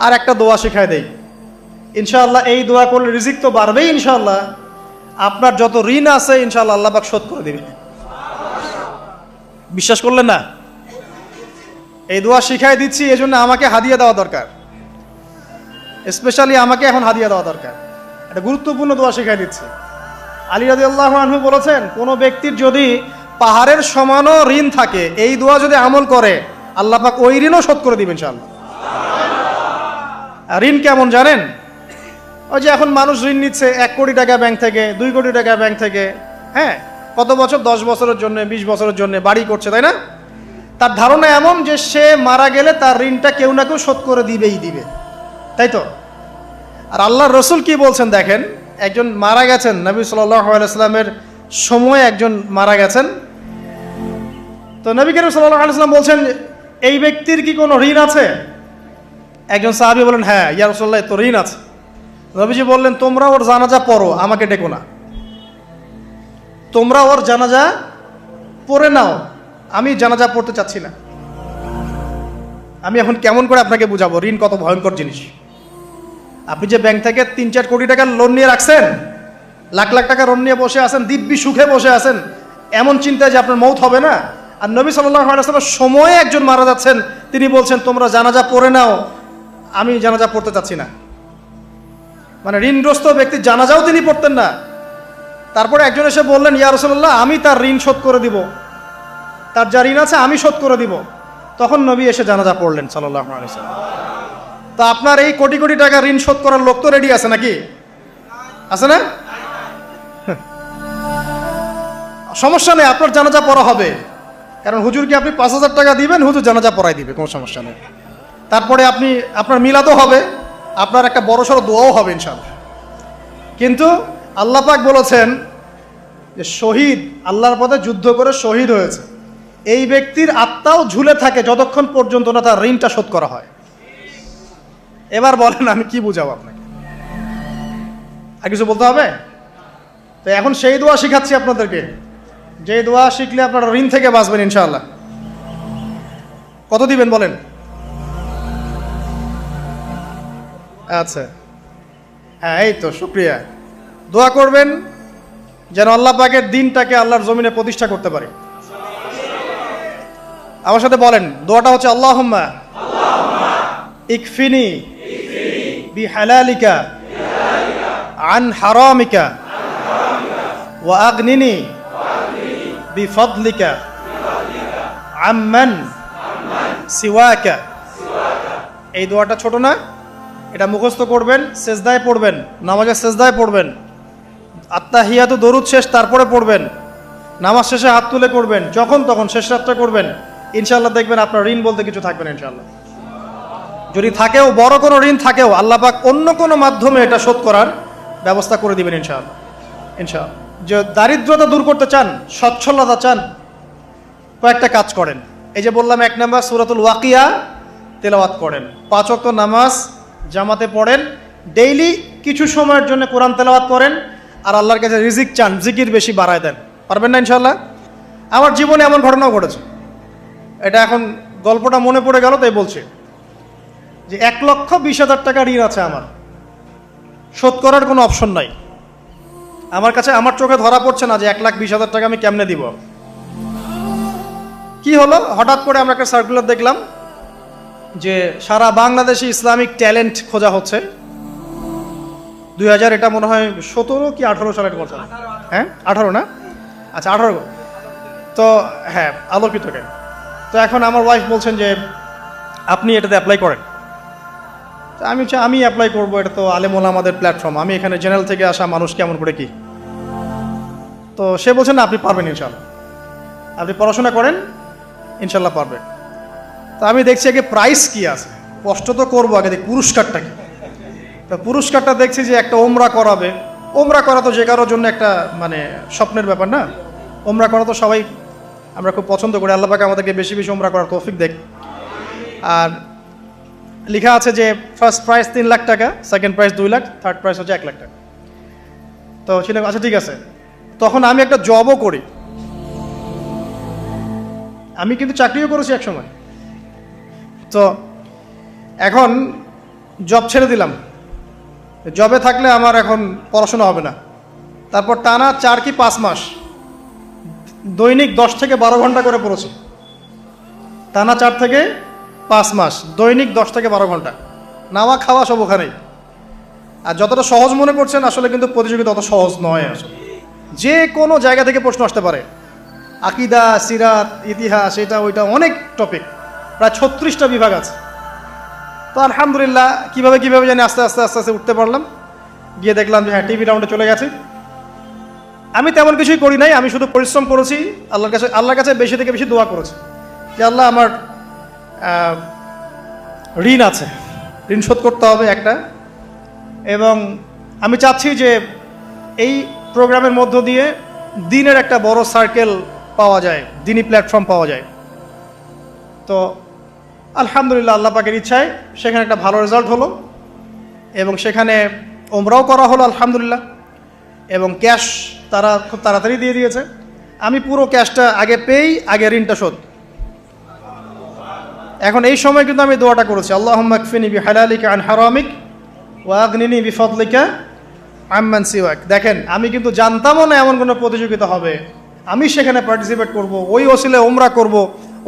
আর একটা দোয়া শিখাই দেই, ইনশাআল্লাহ এই দোয়া করলে রিজিক তো বাড়বেই ইনশাআল্লাহ, আপনার যত ঋণ আছে ইনশাআল্লাহ আল্লাহ পাক শোধ করে দিবেন। বিশ্বাস করলেন না? এই দোয়া শিখাই দিচ্ছি, এজন্য আমাকে হাদিয়া দেওয়া দরকার, স্পেশালি আমাকে এখন হাদিয়া দেওয়া দরকার। একটা গুরুত্বপূর্ণ দোয়া শিখাই দিচ্ছি। আলী রাদিয়াল্লাহু আনহু বলেছেন, কোনো ব্যক্তির যদি পাহাড়ের সমানও ঋণ থাকে, এই দোয়া যদি আমল করে আল্লাহ পাক ওই ঋণও শোধ করে দিবেন ইনশাআল্লাহ। ঋণ কেমন জানেন? ওই যে এখন মানুষ ঋণ নিচ্ছে 1 কোটি টাকা ব্যাংক থেকে, 2 কোটি টাকা ব্যাংক থেকে, হ্যাঁ, কত বছর, 10 বছরের জন্য, 20 বছরের জন্য বাড়ি করছে, তাই না? তার ধারণা এমন যে সে মারা গেলে তার ঋণটা কেউ না কেউ শোধ করে দিবে, তাই তো? আর আল্লাহর রসুল কি বলছেন দেখেন, একজন মারা গেছেন, নবী সাল্লাল্লাহু আলাইহি সাল্লামের সময় একজন মারা গেছেন। তো নবী করিম সাল্লাল্লাহু আলাইহি সাল্লাম বলছেন, এই ব্যক্তির কি কোনো ঋণ আছে? একজন সাহাবী বলেন, হ্যাঁ ইয়া রাসূলুল্লাহ, তো ঋণ আছে। নবীজি বললেন, তোমরা ওর জানাজা পড়ো, আমাকে ডেকো না। তোমরা ওর জানাজা পড়ে নাও, আমি জানাজা পড়তে চাচ্ছি না। আমি এখন কেমন করে আপনাকে বুঝাবো ঋণ কত ভয়ঙ্কর জিনিস। আপনি যে ব্যাংক থেকে 3-4 কোটি টাকার লোন নিয়ে রাখছেন, লাখ লাখ টাকা লোন নিয়ে বসে আছেন, দিব্যি সুখে বসে আছেন, এমন চিন্তায় যে আপনার মৌত হবে না। আর নবী সাল্লাল্লাহু আলাইহি ওয়াসাল্লামের সময়ে একজন মারা যাচ্ছেন, তিনি বলছেন তোমরা জানাজা পড়ে নাও, আমি জানাজা পড়তে চাচ্ছি না। মানে ঋণগ্রস্ত ব্যক্তির জানাজাও তিনি পড়তেন না। তারপরে একজন এসে বললেন, ইয়া রাসূলুল্লাহ, আমি তার ঋণ শোধ করে দিব, তার যা ঋণ আছে আমি শোধ করে দিব। তখন নবী এসে জানাজা পড়লেন সাল্লাল্লাহু আলাইহি ওয়াসাল্লাম। তা আপনার এই কোটি কোটি টাকা ঋণ শোধ করার লোক তো রেডি আছে নাকি? আছে না? সমস্যা নেই, আপনার জানাজা পড়া হবে। কারণ হুজুরকে আপনি 5,000 টাকা দিবেন, হুজুর জানাজা পড়াই দিবে, কোনো সমস্যা নেই। তারপরে আপনার মিলাদও হবে, আপনার একটা বড়সড় দোয়াও হবে ইনশাআল্লাহ। কিন্তু আল্লাহ পাক বলেছেন যে শহীদ, আল্লাহর পথে যুদ্ধ করে শহীদ হয়েছে, এই ব্যক্তির আত্মাও ঝুলে থাকে যতক্ষণ পর্যন্ত না তার ঋণটা শোধ করা হয়। এবার বলেন আমি কি বুঝাবো আপনাকে? আর কিছু বলতে হবে? তো এখন সেই দোয়া শিখাচ্ছি আপনাদেরকে, যে দোয়া শিখলে আপনারা ঋণ থেকে বাঁচবেন ইনশাআল্লাহ। কত দিবেন বলেন? আচ্ছা, হ্যাঁ, এই তো, শুকরিয়া। দোয়া করবেন যেন আল্লাহ পাকের দিনটাকে আল্লাহর জমিনে প্রতিষ্ঠা করতে পারে। আমার সাথে বলেন, দোয়াটা হচ্ছে আল্লাহুম্মা ইকফিনি বিহালালিকা আন হারামিকা ওয়া আগনিনি বিফদলিকা আম্মান সিওয়াকা। এই দোয়াটা ছোট না, এটা মুখস্থ করবেন, সেজদায় পড়বেন, নামাজের সেজদায় পড়বেন, আত্তাহিয়াতু দরুদ শেষ তারপরে পড়বেন, নামাজ শেষে হাত তুলে করবেন, যখন তখন শেষ রাতটা করবেন। ইনশাআল্লাহ দেখবেন আপনার ঋণ বলতে কিছু থাকবে না ইনশাআল্লাহ। যদি থাকেও, বড় কোনো ঋণ থাকেও, আল্লাহ পাক অন্য কোনো মাধ্যমে এটা শোধ করার ব্যবস্থা করে দিবেন ইনশাআল্লাহ। ইনশাআল্লাহ। যে দারিদ্রতা দূর করতে চান, সচ্ছলতা চান, কয়েকটা কাজ করেন। এই যে বললাম, 1 নাম্বার সূরাতুল ওয়াকিয়া তেলাওয়াত করেন, 5 ওয়াক্ত নামাজ জামাতে পড়েন, ডেইলি কিছু সময়ের জন্য কোরআন তেলাওয়াত করেন, আর আল্লাহর কাছে রিজিক চান, জিকির বেশি বাড়ায় দেন। পারবেন না ইনশাআল্লাহ? আমার জীবনে এমন ঘটনাও ঘটেছে, এটা এখন গল্পটা মনে পড়ে গেল তাই বলছি, যে 1,20,000 টাকা ঋণ আছে আমার, শোধ করার কোনো অপশন নাই। আমার কাছে, আমার চোখে ধরা পড়ছে না যে 1,20,000 টাকা আমি কেমনে দিব। কি হলো, হঠাৎ করে আমরা একটা সার্কুলার দেখলাম যে সারা বাংলাদেশে ইসলামিক ট্যালেন্ট খোঁজা হচ্ছে। 2000, এটা মনে হয় 17 কি 18 সালের কথা, হ্যাঁ 18 না, আচ্ছা 18। তো হ্যাঁ, আলোকিতকে। তো এখন আমার ওয়াইফ বলছেন যে আপনি এটাতে অ্যাপ্লাই করেন। তো আমি অ্যাপ্লাই করবো, এটা তো আলেম ওলামাদের প্ল্যাটফর্ম, আমি এখানে জেনারেল থেকে আসা মানুষ কেমন করে কি। তো সে বলছেন না, আপনি পারবেন ইনশাআল্লাহ, আপনি পড়াশোনা করেন, ইনশাআল্লাহ পারবেন। তো আমি দেখছি আগে প্রাইস কি আছে, কষ্ট তো করবো, আগে দেখি পুরস্কারটা কি। তো পুরস্কারটা দেখছি যে একটা ওমরা করাবে। ওমরা করা তো যে কারোর জন্য একটা মানে স্বপ্নের ব্যাপার না, ওমরা করা তো সবাই আমরা খুব পছন্দ করি। আল্লাহ পাক আমাদেরকে বেশি বেশি ওমরা করার তৌফিক দেখ। আর লেখা আছে যে ফার্স্ট প্রাইজ 3 লাখ টাকা, second prize 2 lakh, third prize হচ্ছে 1 লাখ টাকা। তো সেটা আচ্ছা ঠিক আছে। তখন আমি একটা জবও করি, আমি কিন্তু চাকরিও করেছি এক সময়। তো এখন জব ছেড়ে দিলাম, জবে থাকলে আমার এখন পড়াশোনা হবে না। তারপর টানা 4 কি 5 মাস দৈনিক 10 থেকে 12 ঘন্টা করে পড়েছি। টানা 4 থেকে 5 মাস দৈনিক 10 থেকে 12 ঘন্টা, নাওয়া খাওয়া সব ওখানেই। আর যতটা সহজ মনে করছেন আসলে কিন্তু প্রতিযোগিতা অত সহজ নয়। আসলে যে কোনো জায়গা থেকে প্রশ্ন আসতে পারে, আকিদা, সিরাত, ইতিহাস, এটা ওইটা অনেক টপিক, প্রায় 36টা বিভাগ আছে। তো আলহামদুলিল্লাহ কীভাবে জানি আস্তে আস্তে উঠতে পারলাম। গিয়ে দেখলাম যে হ্যাঁ, টিভি রাউন্ডে চলে গেছি। আমি তেমন কিছুই করি নাই, আমি শুধু পরিশ্রম করেছি, আল্লাহর কাছে বেশি থেকে বেশি দোয়া করেছি যে আল্লাহ আমার ঋণ আছে, ঋণ শোধ করতে হবে একটা। এবং আমি চাচ্ছি যে এই প্রোগ্রামের মধ্য দিয়ে দিনের একটা বড় সার্কেল পাওয়া যায়, দিনী প্ল্যাটফর্ম পাওয়া যায়। তো আলহামদুলিল্লাহ আল্লাহ পাকের ইচ্ছায় সেখানে একটা ভালো রেজাল্ট হলো এবং সেখানে ওমরাও করা হলো আলহামদুলিল্লাহ। এবং ক্যাশ তারা খুব তাড়াতাড়ি দিয়ে দিয়েছে। আমি পুরো ক্যাশটা আগে পেয়েই আগে ঋণটা শোধ। এখন এই সময় কিন্তু আমি দোয়াটা করেছি, আল্লাহুম্মা কফিনি বিহালালিকা আন হারামিক ওয়া আগনিনি বিফদলিকা আম্মান সিওয়াক। দেখেন, আমি কিন্তু জানতামও না এমন কোনো প্রতিযোগিতা হবে, আমি সেখানে পার্টিসিপেট করব, ওই ওসিলায় ওমরা করব,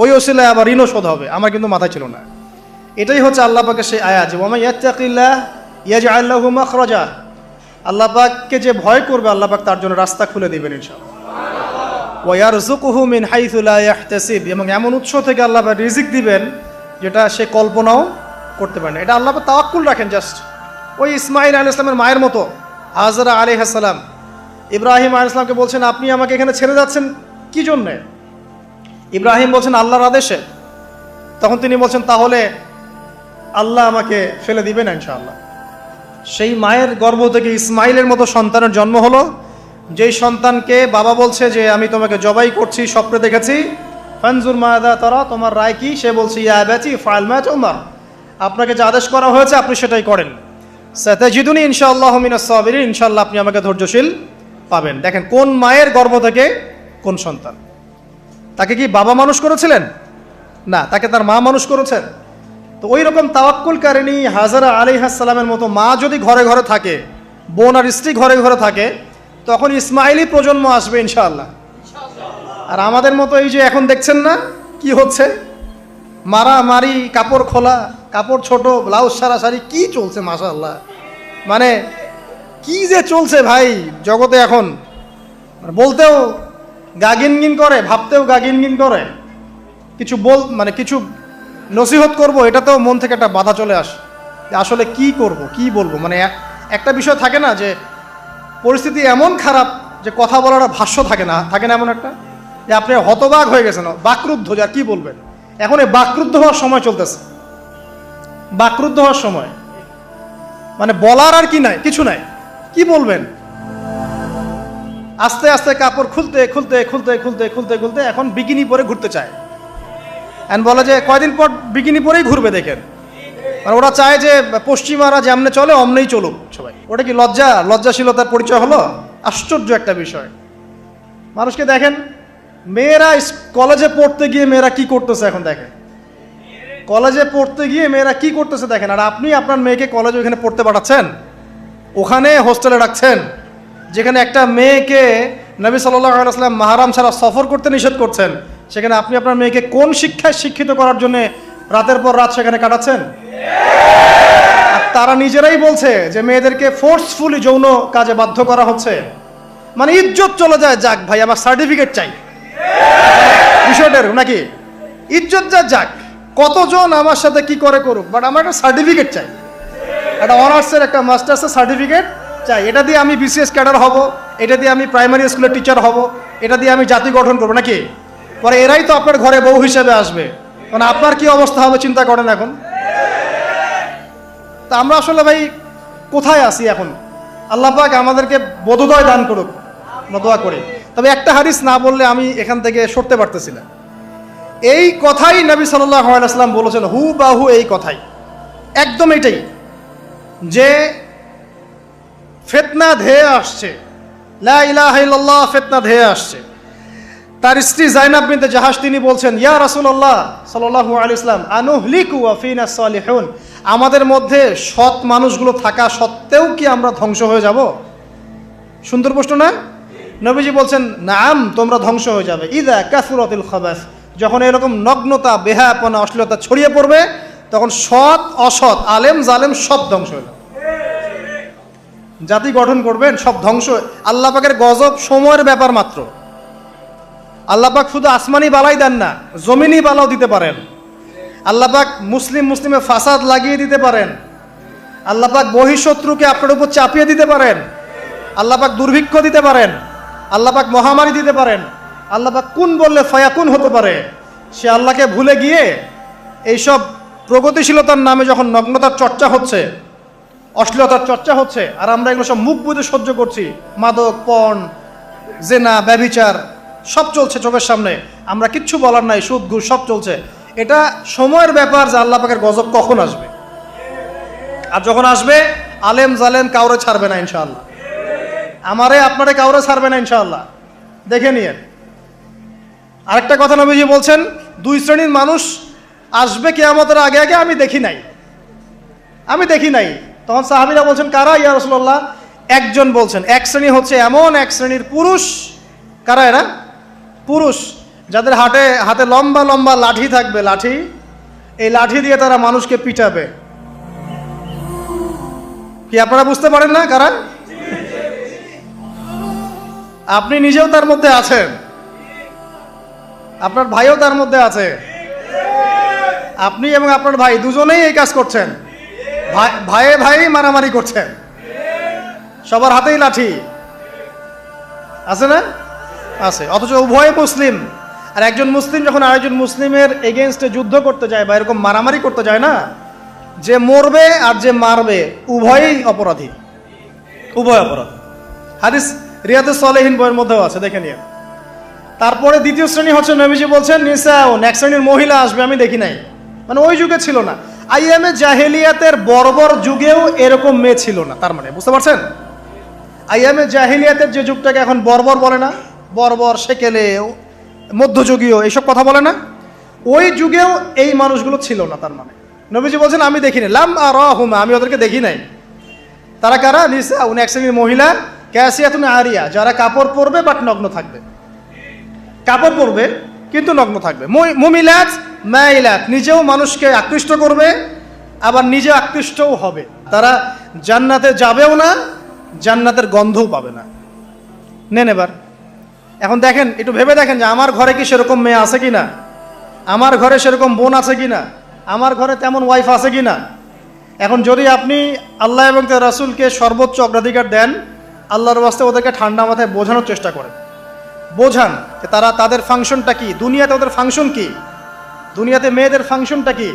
ওই ওসিলায় আবার ঋণও শোধ হবে, আমার কিন্তু মাথায় ছিল না। এটাই হচ্ছে আল্লাহ পাকের সেই আয়াত, ওয়া মান ইয়াত্তাকিল্লাহ ইয়াজআল লাহু মাখরাজা। আল্লাহ পাককে যে ভয় করবে আল্লাহ পাক তার জন্য রাস্তা খুলে দিবেন ইনশাআল্লাহ। ওয়া ইয়ারযুকুহু মিন হাইসু লা ইয়াহতাসিব, এবং এমন উৎস থেকে আল্লাহ পাক রিজিক দিবেন যেটা সে কল্পনাও করতে পারে না। এটা আল্লাহ পাক তাওয়াক্কুল রাখেন। জাস্ট ওই ইসমাঈল আলাইহিস সালামের মায়ের মতো হাজরা আলাইহিস সালাম ইব্রাহিম আলাইহিস সালামকে বলছেন, আপনি আমাকে এখানে ছেড়ে যাচ্ছেন কি জন্যে? ইব্রাহিম বলছেন আল্লাহর আদেশে। তখন তিনি বলছেন তাহলে আল্লাহ আমাকে ফেলে দিবেন ইনশাআল্লাহ। সেই মায়ের গর্ভ থেকে ইসমাইলের মতো সন্তানের জন্ম হলো, যেই সন্তানকে বাবা বলছে যে আমি তোমাকে জবাই করছি, স্বপ্নে দেখেছি, ফানজুর মাযা তারা, তোমার রায় কি? সে বলছে ইয়া আবাতি ফাআল মা তুমার, আপনাকে যে আদেশ করা হয়েছে আপনি সেটাই করেন। সাতাজিদুনি ইনশাআল্লাহু মিনাস সাবিরিন, ইনশাআল্লাহ আপনি আমাকে ধৈর্যশীল পাবেন। দেখেন কোন মায়ের গর্ভ থেকে কোন সন্তান। তাকে কি বাবা মানুষ করেছিলেন? না, তাকে তার মা মানুষ করেছেন। তো ওই রকম তাওয়াক্কুলকারিনী হাজরা আলাইহিস সালামের মতো মা যদি ঘরে ঘরে থাকে, বোন আর স্ত্রী ঘরে ঘরে থাকে, তখন ইসমাইলি প্রজন্ম আসবে ইনশাআল্লাহ। আর আমাদের মতো এই যে এখন দেখছেন না কি হচ্ছে, মারামারি, কাপড় খোলা, কাপড় ছোট, ব্লাউজ সারা সারি, কি চলছে মাশাআল্লাহ। মানে কি যে চলছে ভাই জগতে এখন, বলতেও গা গিনগিন করে, ভাবতেও গা গিনগিন করে। কিছু কিছু নসিহত করব, এটাতেও মন থেকে একটা বাধা চলে আসে যে আসলে কি করব, কি বলবো। মানে একটা বিষয় থাকে না যে পরিস্থিতি এমন খারাপ যে কথা বলার ভাষ্য থাকে না এমন একটা, যে আপনি হতবাক হয়ে গেছেন, বাকরুদ্ধ, যে আর কি বলবেন। এখন এই বাকরুদ্ধ হওয়ার সময় চলতেছে, বাকরুদ্ধ হওয়ার সময়, মানে বলার আর কি নাই, কিছু নাই, কি বলবেন। আস্তে আস্তে কাপড় খুলতে খুলতে খুলতে খুলতে খুলতে খুলতে এখন বিকিনি পরে ঘুরতে চায়। এন্ড বলে যে কয়দিন পর বিকিনি পরেই ঘুরবে। দেখেন, মানে ওরা চায় যে পশ্চিমারা যেমনে চলে অমনেই চলুক সবাই। ওটা কি লজ্জাশীলতার পরিচয় হলো? আশ্চর্য একটা বিষয়। মানুষকে দেখেন, মেয়েরা কলেজে পড়তে গিয়ে মেয়েরা কি করতেছে এখন দেখেন, কলেজে পড়তে গিয়ে মেয়েরা কি করতেছে দেখেন। আর আপনি আপনার মেয়েকে কলেজে ওখানে পড়তে পাঠাচ্ছেন, ওখানে হোস্টেলে রাখছেন, যেখানে একটা মেয়েকে নবী সাল্লাল্লাহু আলাইহি ওয়াসাল্লাম মাহরাম ছাড়া সফর করতে নিষেধ করছেন, সেখানে আপনি আপনার মেয়েকে কোন শিক্ষায় শিক্ষিত করার জন্য রাতের পর রাত সেখানে কাটাচ্ছেন? আর তারা নিজেরাই বলছে যে মেয়েদেরকে ফোর্সফুলি যৌন কাজে বাধ্য করা হচ্ছে। মানে ইজ্জত চলে যায়, যাক ভাই আমার সার্টিফিকেট চাই, বিষয়টার নাকি ইজ্জত যাক, কতজন আমার সাথে কি করে করুক, বাট আমার একটা সার্টিফিকেট চাই, একটা অনার্সের একটা মাস্টার্সের সার্টিফিকেট চাই। এটা দিয়ে আমি বিসিএস ক্যাডার হব, এটা দিয়ে আমি প্রাইমারি স্কুলের টিচার হব, এটা দিয়ে আমি জাতি গঠন করবো নাকি। পরে এরাই তো আপনার ঘরে বউ হিসেবে আসবে, মানে আপনার কি অবস্থা হবে চিন্তা করেন এখন। তা আমরা আসলে ভাই কোথায় আছি এখন? আল্লাহ পাক আমাদেরকে বোধোদয় দান করুক, দোয়া করি। তবে একটা হাদিস না বললে আমি এখান থেকে সরতে পারতেছি না। এই কথাই নবী সাল্লাল্লাহু আলাইহি ওয়াসাল্লাম বলেছেন, হুবাহু এই কথাই, একদম এটাই, যে ফিতনা ধেয়ে আসছে, লা ইলাহা ইল্লাল্লাহ, ফিতনা ধেয়ে আসছে। তার স্ত্রী জাইনাব বিনতে জাহাশ তিনি বলছেন, ইয়া রাসূলুল্লাহ সাল্লাল্লাহু আলাইহি ওয়াসাল্লাম, আনুহলিকু ওয়া ফিনা সালিহুন, আমাদের মধ্যে সৎ মানুষগুলো থাকা সত্ত্বেও কি আমরা ধ্বংস হয়ে যাব? সুন্দর প্রশ্ন না? নবীজি বলছেন, নাম, তোমরা ধ্বংস হয়ে যাবে। ইদা কাসুরাতিল খাবাস, যখন এরকম নগ্নতা, বেহায়াপনা, অশ্লীলতা ছড়িয়ে পড়বে, তখন সৎ অসৎ, আলেম জালেম সব ধ্বংস হয়ে যাবে। জাতি গঠন করবেন, সব ধ্বংস। আল্লাহ পাকের গজব সময়ের ব্যাপার মাত্র। আল্লাহ পাক শুধু আসমানি বালাই দেন না, জমিনি বালাও দিতে পারেন। আল্লাহ পাক মুসলিমে ফাসাদ লাগিয়ে দিতে পারেন। আল্লাহ পাক বহিঃশত্রুকে আপনার উপর চাপিয়ে দিতে পারেন। আল্লাহ পাক দুর্ভিক্ষ দিতে পারেন। আল্লাহ পাক মহামারী দিতে পারেন। আল্লাহ পাক কুন বললে ফায়াকুন হতে পারে। সে আল্লাহকে ভুলে গিয়ে এইসব প্রগতিশীলতার নামে যখন নগ্নতার চর্চা হচ্ছে, অশ্লীলতার চর্চা হচ্ছে, আর আমরা এগুলো সব মুখ বুঝে সহ্য করছি, মাদক, পর্ন, জেনা, ব্যভিচার সব চলছে চোখের সামনে, আমরা কিচ্ছু বলার নাই, সুদ ঘুষ সব চলছে। এটা সময়ের ব্যাপার যে আল্লাহ পাকের গজব কখন আসবে। আর যখন আসবে, আলেম জালেম কাউরে ছাড়বে না ইনশাআল্লাহ। আমারে আপনারে কাউরে ছাড়বে না ইনশাআল্লাহ, দেখে নিয়ে। আরেকটা কথা নবীজি বলছেন, দুই শ্রেণীর মানুষ আসবে কিয়ামতের আগে আগে, আমি দেখি নাই। তখন সাহাবীরা বলছেন, কারা ইয়া রাসূলুল্লাহ? একজন বলছেন, এক শ্রেণী হচ্ছে এমন এক শ্রেণীর পুরুষ। কারা এরা? পুরুষ, যাদের হাতে লম্বা লম্বা লাঠি থাকবে, লাঠি, এই লাঠি দিয়ে তারা মানুষকে পিটাবে। কি আপনারা বুঝতে পারেন না কারা? আপনি নিজেও তার মধ্যে আছেন, আপনার ভাইও তার মধ্যে আছে। আপনি এবং আপনার ভাই দুজনেই এই কাজ করছেন, ভাইয়ে ভাই মারামারি করছেন, সবার হাতেই লাঠি আছে না? আছে। অথচ উভয় মুসলিম। আর একজন মুসলিম যখন আরেকজন মুসলিমের এগেনস্টে যুদ্ধ করতে যায় বা এরকম মারামারি করতে যায় না, যে মরবে আর যে মারবে উভয়ই অপরাধী, উভয় অপরাধী। হাদিস রিয়াদুস সালেহিন বইয়ের মধ্যেও আছে, দেখে নিয়ে। তারপরে দ্বিতীয় শ্রেণী হচ্ছে, নবীজি বলছেন, নিসাউন, এক শ্রেণীর মহিলা আসবে, আমি দেখি নাই। মানে ওই যুগে ছিল না, আইয়ামে জাহেলিয়াতের বর্বর যুগেও এরকম মেয়ে ছিল না। তার মানে বুঝতে পারছেন, আইয়ামে জাহেলিয়াতের যে যুগটাকে এখন বর্বর বলে না, বর্বর, সেকেলে, মধ্যযুগীয় এইসব কথা বলে না, ওই যুগেও এই মানুষগুলো ছিল না। তার মানে নবীজি বলছেন, আমি দেখিনি, লাম আরাহুমা, আমি ওদেরকে দেখি নাই। তারা কারা? নিসাউন, এক শ্রেণীর মহিলা, কাসিয়াতুন আরিয়া, যারা কাপড় পরবে বাট নগ্ন থাকবে, কাপড় পরবে কিন্তু নগ্ন থাকবে। মুমিলাত মাইলাত, নিজেও মানুষকে আকৃষ্ট করবে, আবার নিজে আকৃষ্টও হবে। তারা জান্নাতে যাবেও না, জান্নাতের গন্ধও পাবে না। নেন এবার এখন দেখেন, একটু ভেবে দেখেন যে আমার ঘরে কি সেরকম মেয়ে আছে কি না, আমার ঘরে সেরকম বোন আছে কি না, আমার ঘরে তেমন ওয়াইফ আছে কি না। এখন যদি আপনি আল্লাহ এবং তার রাসূলকে সর্বোচ্চ অগ্রাধিকার দেন, আল্লাহর ওয়াস্তে ওদেরকে ঠান্ডা মাথায় বোঝানোর চেষ্টা করেন, বোঝান যে তাদের ফাংশনটা কি, দুনিয়াতে ওদের ফাংশন কি, দুনিয়াতে মেয়েদের ফাংশনটা কি,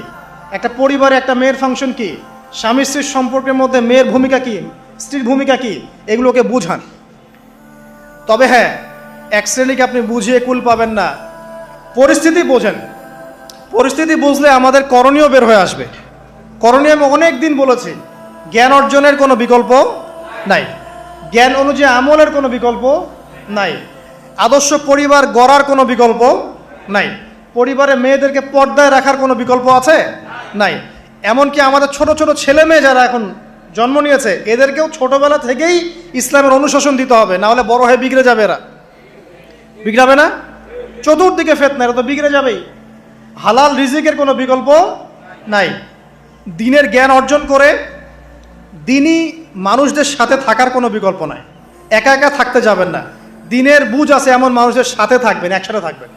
একটা পরিবারে একটা মেয়ের ফাংশন কি, স্বামী স্ত্রীর সম্পর্কের মধ্যে মেয়ের ভূমিকা কি, স্ত্রীর ভূমিকা কি, এগুলোকে বুঝান। তবে হ্যাঁ, এক শ্রেণীকে আপনি বুঝিয়ে কুল পাবেন না, পরিস্থিতি বোঝেন। পরিস্থিতি বুঝলে আমাদের করণীয় বের হয়ে আসবে। করণীয় আমি অনেক দিন বলেছি, জ্ঞান অর্জনের কোনো বিকল্প নাই, জ্ঞান অনুযায়ী আমলের কোনো বিকল্প নাই, আদর্শ পরিবার গড়ার কোনো বিকল্প নাই, পরিবারে মেয়েদেরকে পর্দায় রাখার কোনো বিকল্প আছে? নাই। এমনকি আমাদের ছোট ছোট ছেলে মেয়ে যারা এখন জন্ম নিয়েছে, এদেরকেও ছোটবেলা থেকেই ইসলামের অনুশাসন দিতে হবে, না হলে বড় হয়ে বিগড়ে যাবে। এরা বিগড়াবে না? চতুর্দিকে ফিতনা, এরা তো বিগড়ে যাবেই। হালাল রিজিকের কোনো বিকল্প নাই। দ্বীনের জ্ঞান অর্জন করে দ্বীনী মানুষদের সাথে থাকার কোনো বিকল্প নাই। একা একা থাকতে যাবেন না, দ্বীনের বুঝ আছে এমন মানুষদের সাথে থাকবেন, একসাথে থাকবেন।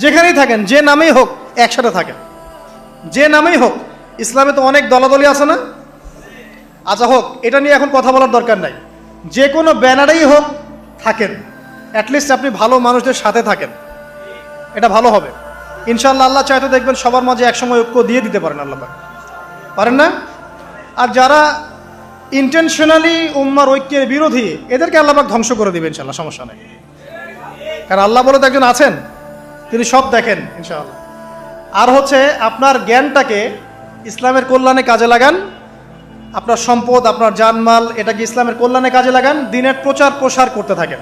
যেখানেই থাকেন, যে নামেই হোক, একসাথে থাকেন, যে নামেই হোক। ইসলামে তো অনেক দলাদলি আছে না? আচ্ছা হোক, এটা নিয়ে এখন কথা বলার দরকার নাই। যে কোনো ব্যানারেই হোক থাকেন, অ্যাটলিস্ট আপনি ভালো মানুষদের সাথে থাকেন, এটা ভালো হবে ইনশাআল্লাহ। আল্লাহ চাইতে দেখবেন সবার মাঝে একসময় ঐক্য দিয়ে দিতে পারেন, আল্লাহ পারেন না? আর যারা ইন্টেনশনালি উম্মার ঐক্যের বিরোধী, এদেরকে আল্লাহ পাক ধ্বংস করে দিবেন ইনশাআল্লাহ, সমস্যা নেই। কারণ আল্লাহ বলে তো একজন আছেন, তিনি সব দেখেন ইনশাআল্লাহ। আর হচ্ছে আপনার জ্ঞানটাকে ইসলামের কল্যাণে কাজে লাগান, আপনার সম্পদ, আপনার জানমাল, এটাকে ইসলামের কল্যাণে কাজে লাগান, দ্বীনের প্রচার প্রসার করতে থাকেন।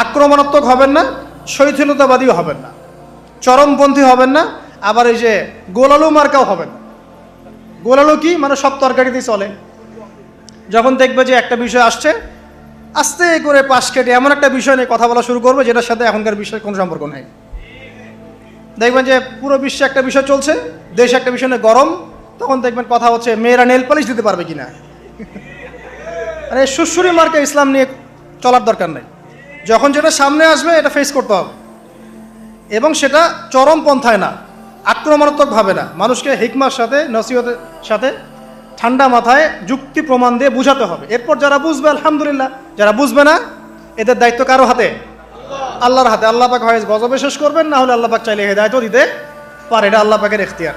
আক্রমণাত্মক হবেন না, শৈথিলতাবাদীও হবেন না, চরমপন্থী হবেন না, আবার এই যে গোলালু মার্কাও হবেন না। গোলালু কি মানে সব তরকারিতেই চলে। যখন দেখবে যে একটা বিষয় আসছে, আস্তে করে পাশ কেটে এমন একটা বিষয় নিয়ে কথা বলা শুরু করবে যেটার সাথে এখনকার বিষয়ের কোনো সম্পর্ক নেই। দেখবেন যে পুরো বিশ্বে একটা বিষয় চলছে, দেশে একটা বিষয় নিয়ে গরম, তখন দেখবেন কথা হচ্ছে মেয়েরা নেল পালিশ দিতে পারবে কিনা। মানে সুশ্রী মার্কা ইসলাম নিয়ে চলার দরকার নেই। যখন যেটা সামনে আসবে এটা ফেস করতে হবে, এবং সেটা চরম পন্থায় না, আক্রমণাত্মকভাবে না, মানুষকে হিকমার সাথে নসিহতের সাথে ঠান্ডা মাথায় যুক্তি প্রমাণ দিয়ে বুঝাতে হবে। এরপর যারা বুঝবে আলহামদুলিল্লাহ, যারা বুঝবে না এদের দায়িত্ব কারো হাতে? আল্লাহর হাতে। আল্লাহ পাক হয় গজবে শেষ করবেন, না হলে আল্লাহ পাক চাইলে হেদায়েতও দিতে পারে, এটা আল্লাহ পাকের ইখতিয়ার।